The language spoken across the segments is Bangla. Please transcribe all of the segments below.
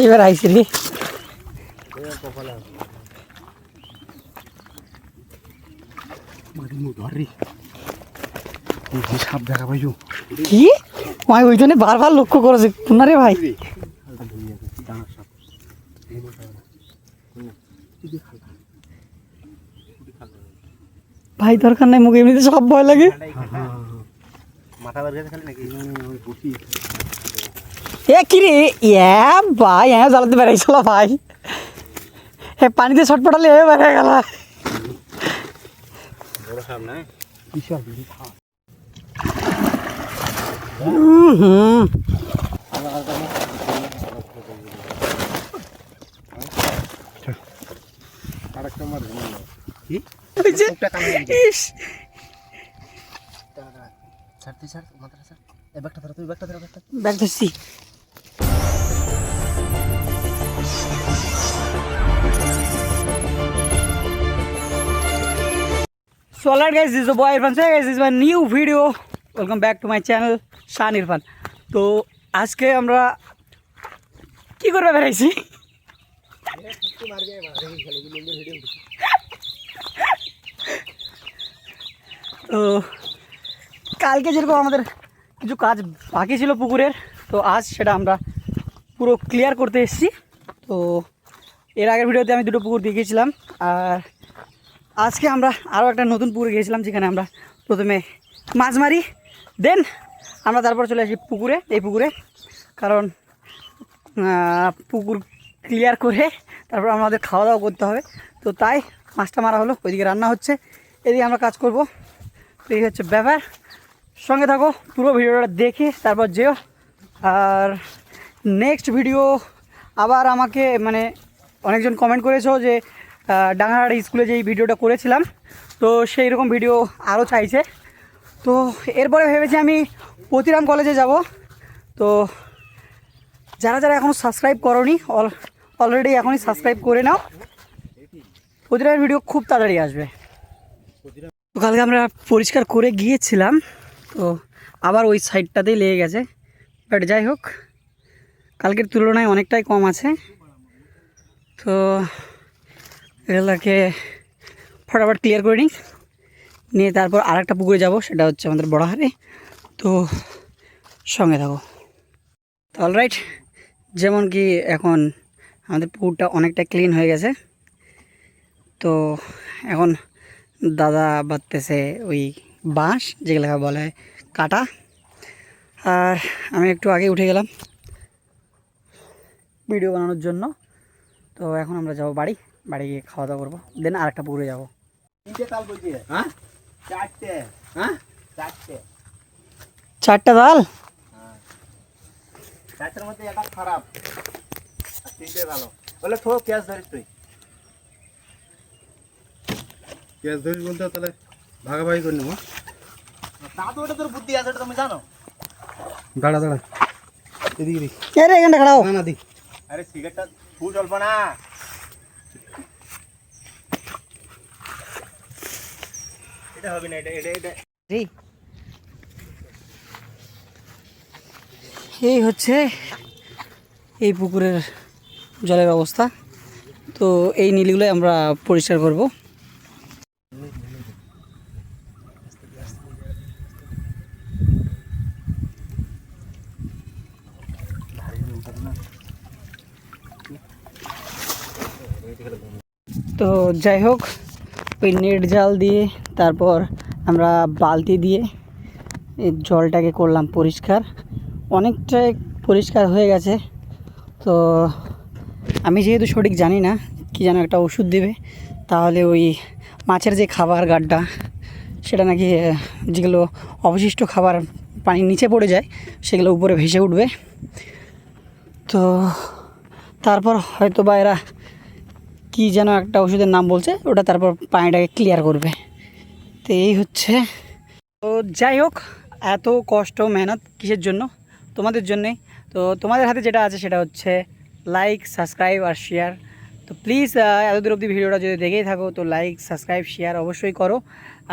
এবার আইসি রে সাপ দেখা পাইছো কি আমি ওই জন্য বারবার লক্ষ্য করেছি না রে ভাই। ভাই দরকার নাই, মুখে এমনিতে সব ভয় লাগে। মাথা বার গেছে খালি নাকি এ কি রে ভাই জ্বালাতে বেড়াইছিল ভাই, পানিতে ছটপটালে বেড়ে গেল। বড় সাপ না আরেকটা মার কি ছাড়তে ছাড় মাথাটা ছাড় এই ব্যাগটা ধরো তুই ব্যাগটা ধরো ব্যাগ ধরছি। So alright guys, this is the boy Irfan. So guys, this is my new video. Welcome back to my channel Shan Irfan. তো আজকে আমরা কি করবে বেড়াইছি, তো কালকে যেরকম আমাদের কিছু কাজ বাকি ছিল পুকুরের, তো আজ সেটা আমরা পুরো ক্লিয়ার করতে এসেছি। তো এর আগের ভিডিওতে আমি দুটো পুকুর দেখিয়েছিলাম, আর আজকে আমরা আরও একটা নতুন পুকুরে গিয়েছিলাম, যেখানে আমরা প্রথমে মাছ মারি, দেন আমরা তারপর চলে আসি পুকুরে, এই পুকুরে, কারণ পুকুর ক্লিয়ার করে তারপর আমাদের খাওয়া দাওয়া করতে হবে। তো তাই মাছটা মারা হলো, ওইদিকে রান্না হচ্ছে, এদিকে আমরা কাজ করব। তো এই হচ্ছে ব্যাপার, সঙ্গে থাকো, পুরো ভিডিওটা দেখে তারপর যেও। আর নেক্সট ভিডিও আবার আমাকে মানে অনেকজন কমেন্ট করেছো যে ডাঙ্গাহাট স্কুলে যেই ভিডিওটা করেছিলাম, তো সেই রকম ভিডিও আরও চাইছে। তো এরপরে ভেবেছি আমি প্রতিরাম কলেজে যাব। তো যারা যারা এখনও সাবস্ক্রাইব করোনি অলরেডি এখনই সাবস্ক্রাইব করে নাও, প্রতিরামের ভিডিও খুব তাড়াতাড়ি আসবে। তো কালকে আমরা পরিষ্কার করে গিয়েছিলাম, তো আবার ওই সাইডটাতেই লেগে গেছে, বাট যাই হোক কালকের তুলনায় অনেকটাই কম আছে। তো এগুলোকে ফটাফট ক্লিয়ার করে নিয়ে তারপর আরেকটা পুকুরে যাব, সেটা হচ্ছে আমাদের বড়হারে। তো সঙ্গে থাকো। তো অলরাইট, যেমন কি এখন আমাদের পুকুরটা অনেকটা ক্লিন হয়ে গেছে। তো এখন দাদা বাঁধতেছে ওই বাঁশ, যেগুলোকে বলে কাটা, আর আমি একটু আগে উঠে গেলাম ভিডিও বানানোর জন্য। তো এখন আমরা যাব বাড়ি গিয়ে খাওয়া দাওয়া করবো, দেন আরেকটা পুকুরে যাবো। হ্যাঁ চারটে হ্যাঁ চারটা দাল, চারটার মধ্যে একটা খারাপ আর তিনটে ভালো বলে থো ক্যাশ ধরিস তুই ক্যাশ ধরিস বলতে তাহলে ভাগাভাগি করে নেবো। তা তো ওটা তোর বুদ্ধি আছে, ওটা তুমি জানো। দাঁড়া এদিকে দিক এখানটা খাড়াও না দিক। আরে সিগারেটটা ফুল অল্প না, এটা হবে না, এটা এই হচ্ছে এই পুকুরের জলের অবস্থা। তো এই নীলগুলো আমরা পরিষ্কার করব। তো যাই হোক, ওই নেট জাল দিয়ে তারপর আমরা বালতি দিয়ে এই জলটাকে করলাম পরিষ্কার, অনেকটাই পরিষ্কার হয়ে গেছে। তো আমি যেহেতু সঠিক জানি না, কি যেন একটা ওষুধ দেবে, তাহলে ওই মাছের যে খাবার গাড্ডা, সেটা নাকি যেগুলো অবশিষ্ট খাবার পানির নিচে পড়ে যায় সেগুলো উপরে ভেসে উঠবে। তো তারপর হয়তো বা এরা কী যেন একটা ওষুধের নাম বলছে, ওটা তারপর পানিটাকে ক্লিয়ার করবে। তো এই হচ্ছে। তো যাই হোক, এত কষ্ট মেহনত কিসের জন্য? তোমাদের জন্যেই। তো তোমাদের হাতে যেটা আছে সেটা হচ্ছে লাইক, সাবস্ক্রাইব আর শেয়ার। তো প্লিজ এতদূর অবধি ভিডিওটা যদি দেখেই থাকো তো লাইক, সাবস্ক্রাইব, শেয়ার অবশ্যই করো,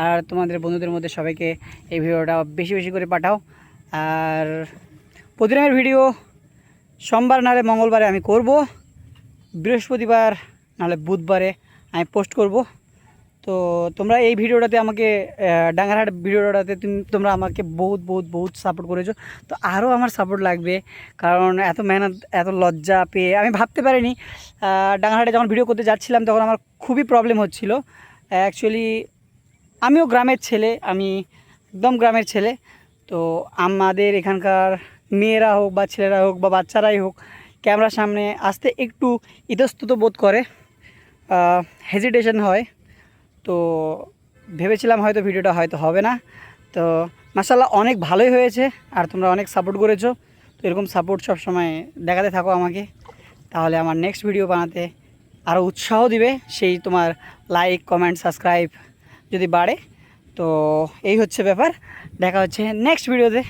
আর তোমাদের বন্ধুদের মধ্যে সবাইকে এই ভিডিওটা বেশি বেশি করে পাঠাও। আর প্রতিদিনের ভিডিও সোমবার নাহলে মঙ্গলবারে আমি করব, বৃহস্পতিবার নাহলে বুধবারে আমি পোস্ট করব। তো তোমরা এই ভিডিওটাতে আমাকে ডাঙ্গারহাট ভিডিওটাতে তোমরা আমাকে বহুত সাপোর্ট করেছো। তো আরও আমার সাপোর্ট লাগবে, কারণ এত মেহনত এত লজ্জা পেয়ে আমি ভাবতে পারিনি। ডাঙ্গারহাটে যখন ভিডিও করতে যাচ্ছিলাম তখন আমার খুবই প্রবলেম হচ্ছিল। অ্যাকচুয়ালি আমিও গ্রামের ছেলে, আমি একদম গ্রামের ছেলে। তো আমাদের এখানকার মেয়েরা হোক বা ছেলেরা হোক বা বাচ্চারাই হোক ক্যামেরার সামনে আসতে একটু ইতস্তত বোধ করে, হেজিটেশন হয়। তো ভেবেছিলাম হয়তো ভিডিওটা হয়তো হবে না। তো মাশাআল্লাহ অনেক ভালোই হয়েছে, আর তোমরা অনেক সাপোর্ট করেছো। তো এরকম সাপোর্ট সবসময় দেখাতে থাকো আমাকে, তাহলে আমার নেক্সট ভিডিও বানাতে আরও উৎসাহ দিবে। সেই তোমার লাইক কমেন্ট সাবস্ক্রাইব যদি বাড়ে। তো এই হচ্ছে ব্যাপার, দেখা হচ্ছে নেক্সট ভিডিওতে।